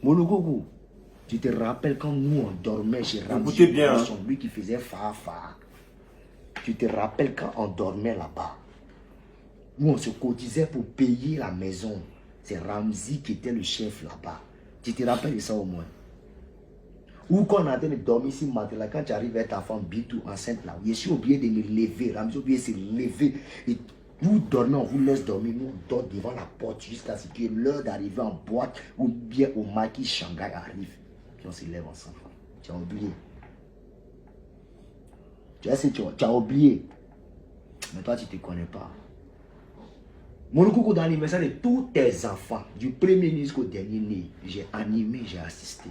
Mologogo, tu te rappelles quand nous on dormait chez Ramzi, lui qui faisait fa. Tu te rappelles quand on dormait là-bas? Nous on se cotisait pour payer la maison. C'est Ramzi qui était le chef là-bas. Tu te rappelles de ça au moins? Ou quand on a de dormir ici matin, quand tu arrives avec ta femme bitou enceinte là, je suis oublié de me lever. Ramzi oublié de se lever. Et vous dormez, on vous laisse dormir. Nous on dort devant la porte jusqu'à ce que l'heure d'arriver en boîte ou bien au maquis Shanghai arrive. Puis on se lève ensemble. Tu as oublié. Tu as oublié. Mais toi, tu ne te connais pas. Mon coucou dans l'anniversaire de tous tes enfants, du premier jusqu'au dernier né, j'ai animé, j'ai assisté.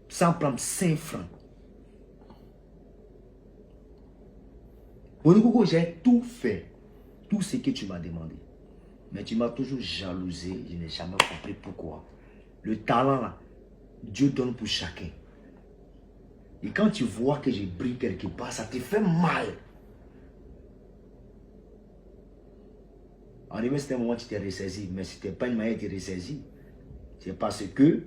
Sans prendre 5 francs. Mon coucou, j'ai tout fait. Tout ce que tu m'as demandé. Mais tu m'as toujours jalousé. Je n'ai jamais compris pourquoi. Le talent, là, Dieu donne pour chacun. Et quand tu vois que j'ai brille quelque part, ça te fait mal. En réalité, c'était un moment où tu t'es ressaisi. Mais ce n'était pas une manière de te ressaisir. C'est parce que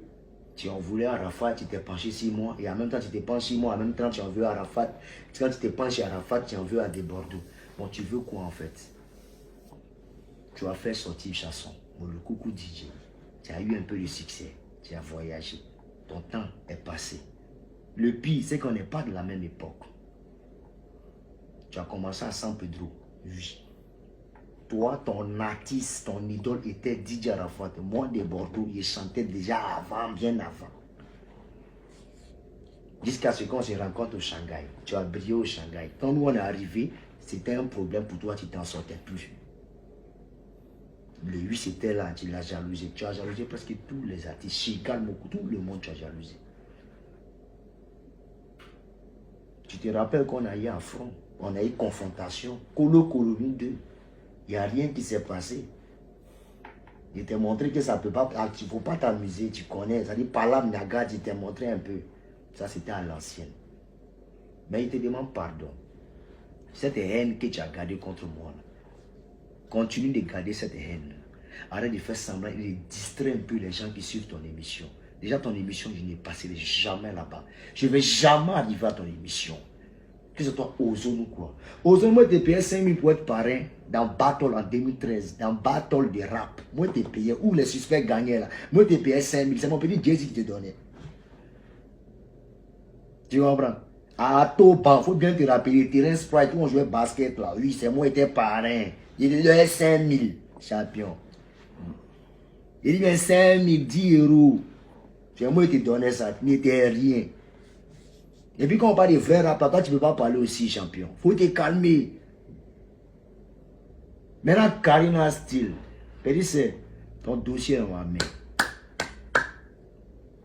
tu en voulais à Arafat, tu t'es penché 6 mois. Et en même temps, tu t'es penché 6 mois. En même temps, tu en veux à Arafat. Quand tu t'es penché à Arafat, tu en veux à des Bordeaux. Bon, tu veux quoi en fait? Tu as fait sortir chanson. Bon, le coucou DJ. Tu as eu un peu de succès. Tu as voyagé. Ton temps est passé. Le pire, c'est qu'on n'est pas de la même époque. Tu as commencé à San Pedro. Oui. Toi, ton artiste, ton idole était DJ Arafat. Moi, de Bordeaux, il chantait déjà avant, bien avant. Jusqu'à ce qu'on se rencontre au Shanghai. Tu as brillé au Shanghai. Quand nous on est arrivé, c'était un problème pour toi, tu t'en sortais plus. Le 8 c'était là, tu l'as jalousé. Tu as jalousé presque tous les artistes. Chical, tout le monde, tu as jalousé. Tu te rappelles qu'on a eu un front, on a eu confrontation. Colo 2. Il n'y a rien qui s'est passé. Il t'a montré que ça ne peut pas, il ne faut pas t'amuser, tu connais. Ça dit, par là, Naga, il t'a montré un peu. Ça, c'était à l'ancienne. Mais il te demande pardon. Cette haine que tu as gardée contre moi, là, continue de garder cette haine. Arrête de faire semblant, il distrait un peu les gens qui suivent ton émission. Déjà, ton émission, je n'ai passé jamais là-bas. Je ne vais jamais arriver à ton émission. Que ce soit Ozone ou quoi. Ozone, moi, je t'ai payé 5 000 pour être parrain dans Battle en 2013, dans Battle de rap. Moi, je t'ai payé, où les suspects gagnaient là. Moi, je t'ai payé 5 000. C'est mon petit Jay-Z qui te donnait. Tu comprends? À Toban, il faut bien te rappeler, Terrain Sprite, où on jouait basket là. Oui, c'est moi qui étais parrain. Il te donnait 5 000, champion. Il dit 5 000, 10 euros. C'est moi qui te donnais ça, tu n'étais rien. Et puis quand on parle de vrai rap, toi tu ne peux pas parler aussi, champion. Il faut te calmer. Maintenant, Karina Style, c'est ton dossier dans ma main.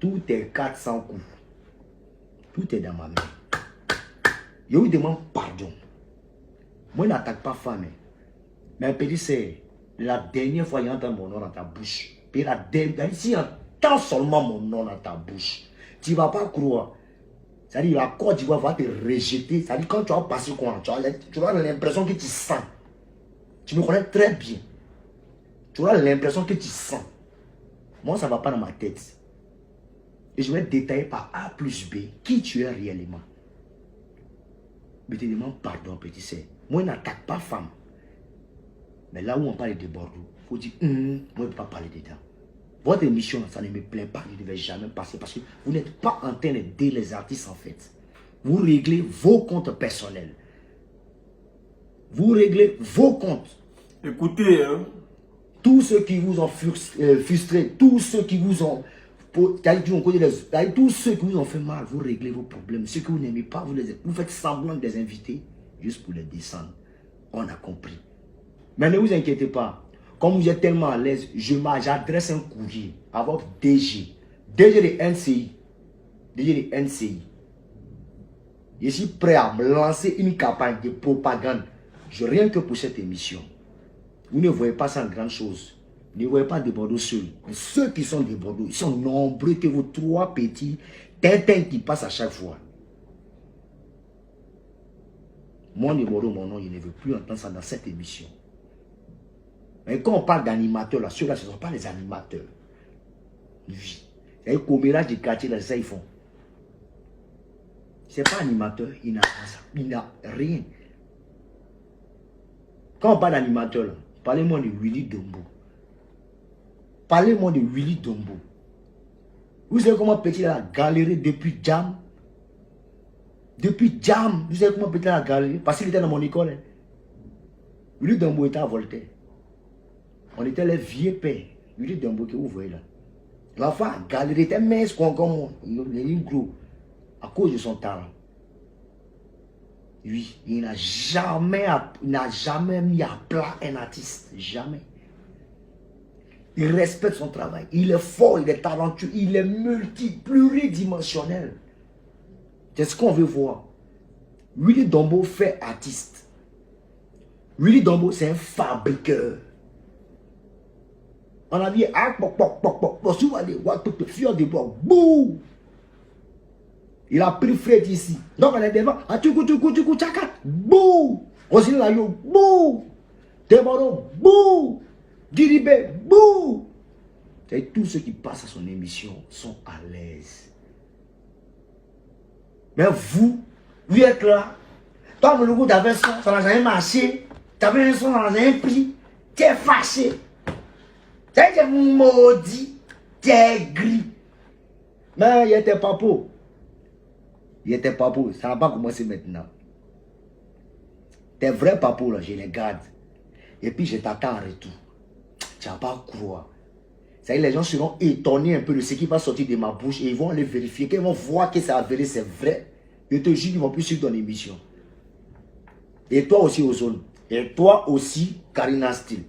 Tout est 400 coups. Tout est dans ma main. Je vous demande pardon. Moi, je n'attaque pas femme. Mais c'est la dernière fois que j'entends mon nom dans ta bouche. Puis la dernière, si j'entends seulement mon nom dans ta bouche, tu ne vas pas croire. C'est-à-dire la Côte d'Ivoire va te rejeter. C'est-à-dire quand tu vas passer quoi, tu auras l'impression que tu sens. Tu me connais très bien. Tu auras l'impression que tu sens. Moi, ça ne va pas dans ma tête. Et je vais détailler par A plus B qui tu es réellement. Mais je te demande pardon, petit sœur. Moi, je n'attaque pas femme. Mais là où on parle de Bordeaux, il faut dire, moi, je ne peux pas parler dedans. Votre émission, ça ne me plaît pas, je ne vais jamais passer parce que vous n'êtes pas en train d'aider les artistes en fait. Vous réglez vos comptes personnels. Vous réglez vos comptes. Écoutez, hein. Tous ceux qui vous ont frustré, tous ceux qui vous ont... tous ceux qui vous ont fait mal, vous réglez vos problèmes. Ceux que vous n'aimez pas, vous faites semblant de les inviter juste pour les descendre. On a compris. Mais ne vous inquiétez pas. Comme vous êtes tellement à l'aise, j'adresse un courrier à votre DG. DG de NCI. DG de NCI. Je suis prêt à me lancer une campagne de propagande. Rien que pour cette émission. Vous ne voyez pas ça en grande chose. Ne voyez pas de Bordeaux seuls. Ceux qui sont de Bordeaux, ils sont nombreux que vos 3 petits tintins qui passent à chaque fois. Moi, de Bordeaux, mon nom, je ne veux plus entendre ça dans cette émission. Mais quand on parle d'animateurs, là, ceux-là, ce ne sont pas les animateurs. Oui. C'est un commérage du quartier, là, c'est ça qu'ils font. C'est pas animateur, il n'a rien. Quand on parle d'animateur, parlez-moi de Willy Dombo. Parlez-moi de Willy Dombo. Vous savez comment petit a galéré depuis Jam? Depuis Jam, vous savez comment petit a galéré? Parce qu'il était dans mon école. Hein. Willy Dombo était à Voltaire. On était les vieux pères. Willy Dombo que vous voyez là. L'enfant a galéré, il était mince comme moi. Il est gros. À cause de son talent. Oui, il n'a jamais mis à plat un artiste. Jamais. Il respecte son travail. Il est fort, il est talentueux, il est pluridimensionnel. C'est ce qu'on veut voir. Willy Dombo fait artiste. Willy Dombo, c'est un fabriqueur. On a dit, il a pris Fred ici. Donc on est devant. Bouh. Rosine Layo, bouh. Demoro, bouh. Diribe, bouh. Tous ceux qui passent à son émission sont à l'aise. Mais vous êtes là. Toi, le goût d'avais ça n'a jamais marché. Tu avais un son, ça n'a jamais pris. Tu es fâché. Tu es maudit. Tu es gris. Mais il était pas pour. Il était pas pour. Ça n'a pas commencé maintenant. Tes vrais papos là, je les garde. Et puis je t'attends en retour. Tu vas pas croire. Ça y est, les gens seront étonnés un peu de ce qui va sortir de ma bouche et ils vont aller vérifier, qu'ils vont voir que c'est avéré, c'est vrai. Je te jure qu'ils vont plus suivre ton émission. Et toi aussi, Ozone. Et toi aussi, Karina Steele.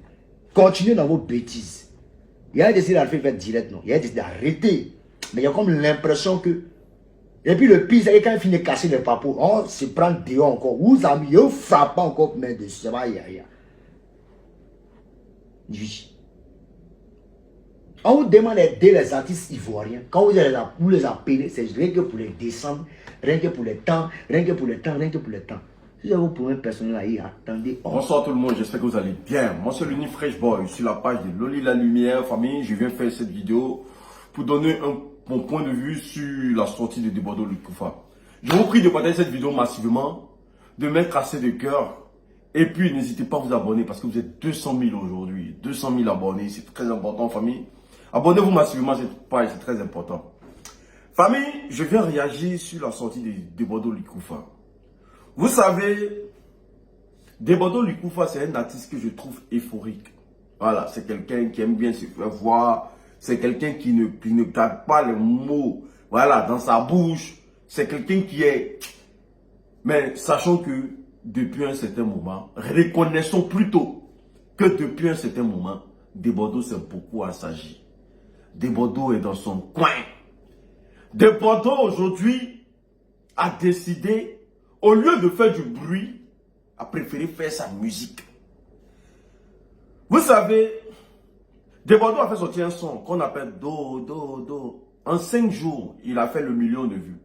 Continuez dans vos bêtises. Il a décidé de faire direct, non. Il a décidé d'arrêter. Mais il y a comme l'impression que. Et puis le pire, c'est quand il finit de casser les papos, on se prend dehors encore. Vous amis, vous frappez encore mais dessus. Ça va, oui. On vous demande d'aider les artistes ivoiriens. Quand vous les appelez, c'est rien que pour les descendre, rien que pour les temps, rien que pour le temps, rien que pour le temps. Si vous avez vos problèmes personnels, attendez. Bonsoir tout le monde, j'espère que vous allez bien. Moi c'est l'Uni Fresh Boy, sur la page de Loli La Lumière, famille. Je viens faire cette vidéo pour donner mon point de vue sur la sortie de Debodo Lukufa. Je vous prie de partager cette vidéo massivement, de mettre assez de cœur. Et puis n'hésitez pas à vous abonner parce que vous êtes 200 000 aujourd'hui. 200 000 abonnés, c'est très important famille. Abonnez-vous massivement à cette page, c'est très important. Famille, je viens réagir sur la sortie de Debodo Lukufa. Vous savez, Debodo Lukufa, c'est un artiste que je trouve euphorique. Voilà, c'est quelqu'un qui aime bien se faire voir. C'est quelqu'un qui ne garde pas les mots, voilà, dans sa bouche. C'est quelqu'un qui est... Mais sachant que depuis un certain moment, reconnaissons plutôt que depuis un certain moment, Debodo s'est beaucoup assagi. Debodo est dans son coin. Debodo aujourd'hui a décidé, au lieu de faire du bruit, a préféré faire sa musique. Vous savez, Debodo a fait sortir un son qu'on appelle Do, Do, Do. En 5 jours, il a fait le 1 million de vues.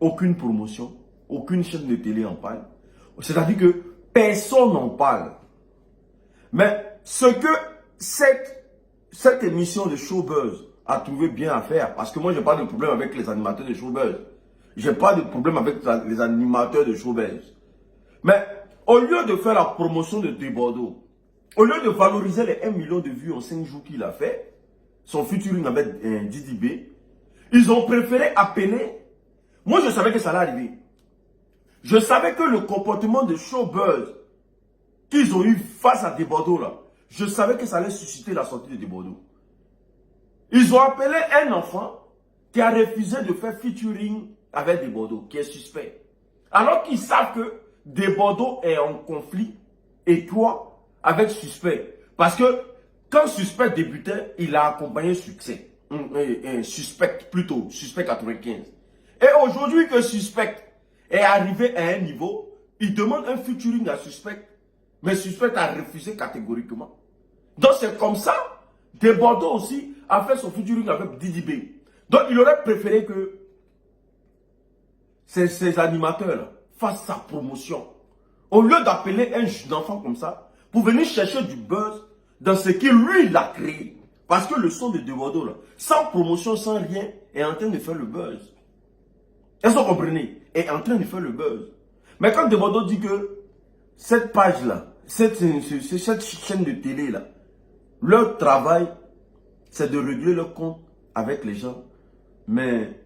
Aucune promotion, aucune chaîne de télé en parle. C'est-à-dire que personne n'en parle. Mais ce que cette émission de Showbuzz a trouvé bien à faire, parce que moi, je n'ai pas de problème avec les animateurs de Showbuzz. Je n'ai pas de problème avec les animateurs de Showbuzz. Mais au lieu de faire la promotion de Debodo, au lieu de valoriser les 1 million de vues en 5 jours qu'il a fait, son featuring avec Didi B, ils ont préféré appeler. Moi, je savais que ça allait arriver. Je savais que le comportement de Showbuzz qu'ils ont eu face à Debodo là, je savais que ça allait susciter la sortie de Debodo. Ils ont appelé un enfant qui a refusé de faire featuring avec Debodo, qui est suspect. Alors qu'ils savent que Debodo est en conflit étroit avec Suspect. Parce que quand Suspect débutait, il a accompagné Succès. Suspect plutôt, Suspect 95. Et aujourd'hui que Suspect est arrivé à un niveau, il demande un featuring à Suspect. Mais Suspect a refusé catégoriquement. Donc c'est comme ça, Debodo aussi a fait son featuring avec Didi B. Donc il aurait préféré que ces animateurs fassent sa promotion. Au lieu d'appeler un jeune enfant comme ça, pour venir chercher du buzz dans ce qu'il lui a créé. Parce que le son de Debordo, là, sans promotion, sans rien, est en train de faire le buzz. Est-ce que vous comprenez? Est en train de faire le buzz. Mais quand Debordo dit que cette page-là, cette chaîne de télé-là, leur travail, c'est de régler leur compte avec les gens. Mais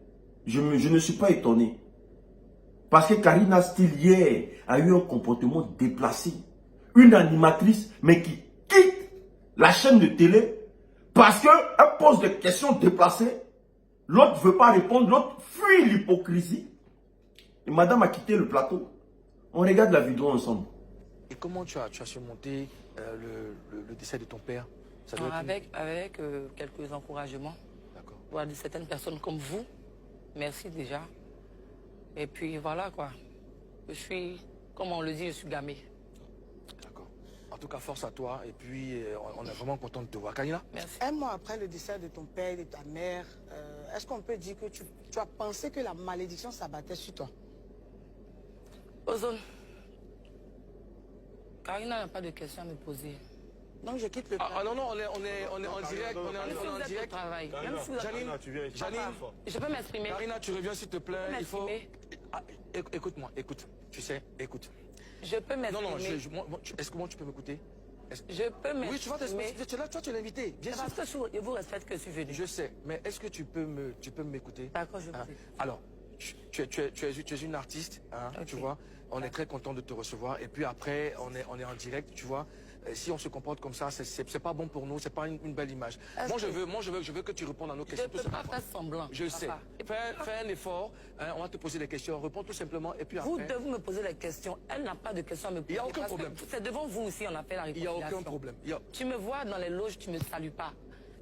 je ne suis pas étonné. Parce que Karina Steele, hier, a eu un comportement déplacé. Une animatrice, mais qui quitte la chaîne de télé parce qu'elle pose des questions déplacées. L'autre ne veut pas répondre, l'autre fuit l'hypocrisie. Et madame a quitté le plateau. On regarde la vidéo ensemble. Et comment tu as surmonté le décès de ton père? Ça doit être Avec quelques encouragements. D'accord. Voilà, de certaines personnes comme vous. Merci déjà. Et puis voilà quoi. Je suis, comme on le dit, je suis gamé. D'accord. En tout cas, force à toi. Et puis, on est vraiment content de te voir. Karina? Merci. Un mois après le décès de ton père et de ta mère, est-ce qu'on peut dire que tu as pensé que la malédiction s'abattait sur toi? Ozone. Karina n'a pas de questions à me poser. Donc je quitte le plateau. Ah non, non, on est en direct. On est Même si vous en êtes au direct. travail. Même si vous êtes... Janine, Je peux m'exprimer. Karina, tu reviens s'il te plaît. Je peux Il faut. m'exprimer. Ah, écoute-moi, écoute. Tu sais, écoute. Je peux Non, m'exprimer. non, est-ce que moi tu peux m'écouter? Je peux m'exprimer. Oui, tu vas t'exprimer. Tu es là, toi tu es l'invité. Bien C'est sûr. parce que je vous respecte que je suis venu. Je sais, mais est-ce que tu peux m'écouter? D'accord, je vous Hein? écoute. Alors, tu es une artiste, hein, Ok. tu vois. On est très content de te recevoir. Et puis après, on est en direct, tu vois. Si on se comporte comme ça, c'est pas bon pour nous, c'est pas une belle image. Moi, je veux que tu répondes à nos Je questions. ne peux pas faire semblant. Je sais. Papa. Fais un effort, hein, on va te poser des questions. Réponds tout simplement. Et puis Vous après, devez me poser les questions. Elle n'a pas de questions à me poser. Il y a aucun parce que problème. C'est devant vous aussi, on a fait la il n'y a réconciliation. aucun problème. Tu me vois dans les loges, tu ne me salues pas.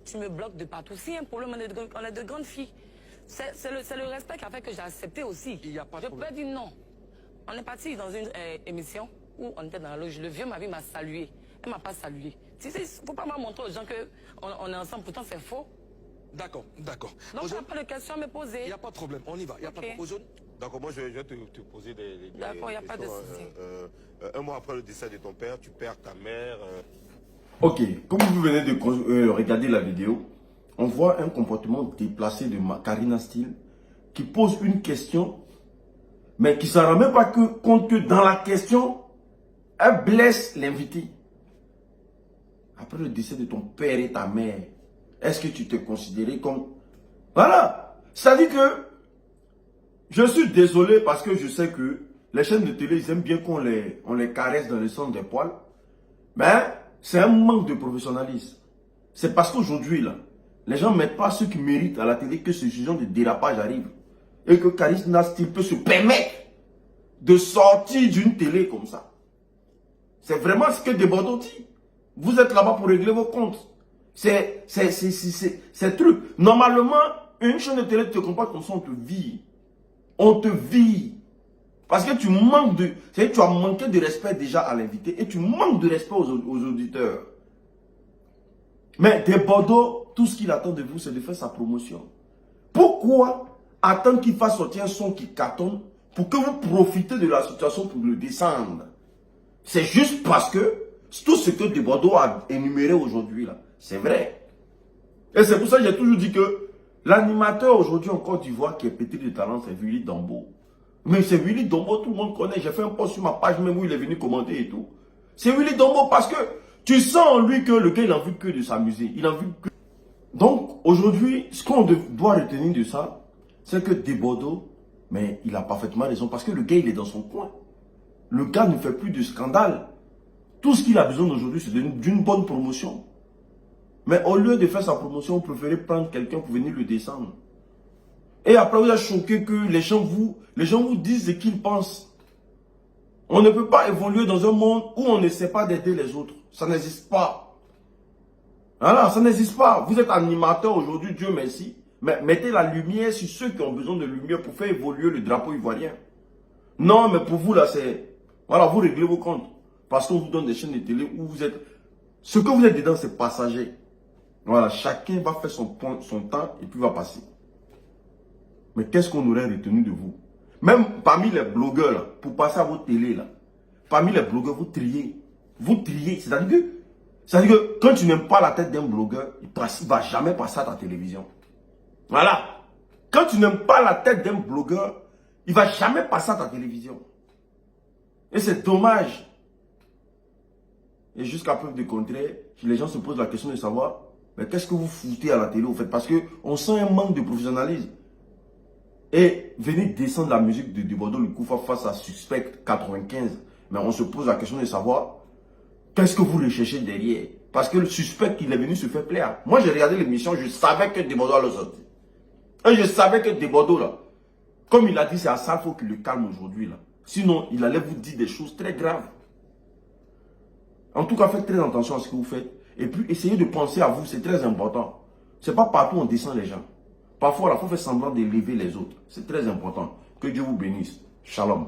Tu me bloques de partout. S'il y a un problème, on est de grandes filles. C'est le respect qui a fait que j'ai accepté aussi. Il y a pas de Je problème. peux dire non. On est parti dans une émission où on était dans la loge. Le vieux mari m'a salué. Elle ne m'a pas salué. Il ne faut pas montrer aux gens qu'on est ensemble. Pourtant, c'est faux. D'accord. Donc, il n'y a pas de questions à me poser. Il n'y a pas de problème. On y va. Il y a pas de Ok. problème. D'accord, moi je vais te poser des D'accord, il n'y a pas de questions. souci. Un mois après le décès de ton père, tu perds ta mère. Ok, comme vous venez de regarder la vidéo, on voit un comportement déplacé de Karina Steele qui pose une question, mais qui ne s'en rend même pas compte que dans la question, elle blesse l'invité. Après le décès de ton père et ta mère, est-ce que tu t'es considéré comme... Voilà, c'est-à-dire que je suis désolé parce que je sais que les chaînes de télé, ils aiment bien qu'on les caresse dans le sens des poils. Mais c'est un manque de professionnalisme. C'est parce qu'aujourd'hui, là, les gens ne mettent pas ceux qui méritent à la télé que ce genre de dérapage arrive. Et que Karina Steele peut se permettre de sortir d'une télé comme ça. C'est vraiment ce que Debordo dit. Vous êtes là-bas pour régler vos comptes. C'est truc. Normalement, une chaîne de télé te comporte comme ça, on te vit. On te vit. Parce que tu manques de... C'est-à-dire que tu as manqué de respect déjà à l'invité et tu manques de respect aux auditeurs. Mais Debordo, tout ce qu'il attend de vous, c'est de faire sa promotion. Pourquoi attendre qu'il fasse sortir un son qui cartonne pour que vous profitez de la situation pour le descendre? C'est juste parce que tout ce que Debordo a énuméré aujourd'hui, là, c'est vrai. Et c'est pour ça que j'ai toujours dit que l'animateur aujourd'hui en Côte d'Ivoire qui est pété de talent, c'est Willy Dombo. Mais c'est Willy Dombo, tout le monde connaît. J'ai fait un post sur ma page même où il est venu commenter et tout. C'est Willy Dombo parce que tu sens en lui que le gars, il a envie que de s'amuser. Il a envie que... Donc, aujourd'hui, ce qu'on doit retenir de ça, c'est que Debordo, mais il a parfaitement raison parce que le gars, il est dans son coin. Le gars ne fait plus de scandale. Tout ce qu'il a besoin aujourd'hui, c'est d'une bonne promotion. Mais au lieu de faire sa promotion, vous préférez prendre quelqu'un pour venir le descendre. Et après, vous êtes choqué que les gens vous disent ce qu'ils pensent. On ne peut pas évoluer dans un monde où on ne sait pas d'aider les autres. Ça n'existe pas. Voilà, ça n'existe pas. Vous êtes animateur aujourd'hui, Dieu merci. Mais mettez la lumière sur ceux qui ont besoin de lumière pour faire évoluer le drapeau ivoirien. Non, mais pour vous, là, c'est... Voilà, vous réglez vos comptes. Parce qu'on vous donne des chaînes de télé où vous êtes... Ce que vous êtes dedans, c'est passager. Voilà, chacun va faire son temps et puis va passer. Mais qu'est-ce qu'on aurait retenu de vous? Même parmi les blogueurs, là, pour passer à votre télé, là, parmi les blogueurs, vous triez. Vous triez. C'est-à-dire que C'est-à-dire que quand tu n'aimes pas la tête d'un blogueur, il ne va jamais passer à ta télévision. Voilà. Quand tu n'aimes pas la tête d'un blogueur, il ne va jamais passer à ta télévision. Et c'est dommage. Et jusqu'à preuve du contraire, les gens se posent la question de savoir, mais qu'est-ce que vous foutez à la télé au fait? Parce qu'on sent un manque de professionnalisme. Et venez descendre la musique de Bordeaux le Koufa face à Suspect 95. Mais on se pose la question de savoir, qu'est-ce que vous recherchez derrière? Parce que le Suspect, il est venu se faire plaire. Moi, j'ai regardé l'émission, je savais que Bordeaux allait sortir. Et je savais que Bordeaux, là, comme il a dit, c'est à ça qu'il faut qu'il le calme aujourd'hui, là. Sinon, il allait vous dire des choses très graves. En tout cas, faites très attention à ce que vous faites. Et puis, essayez de penser à vous, c'est très important. C'est pas partout où on descend les gens. Parfois, il faut faire semblant d'élever les autres. C'est très important. Que Dieu vous bénisse. Shalom.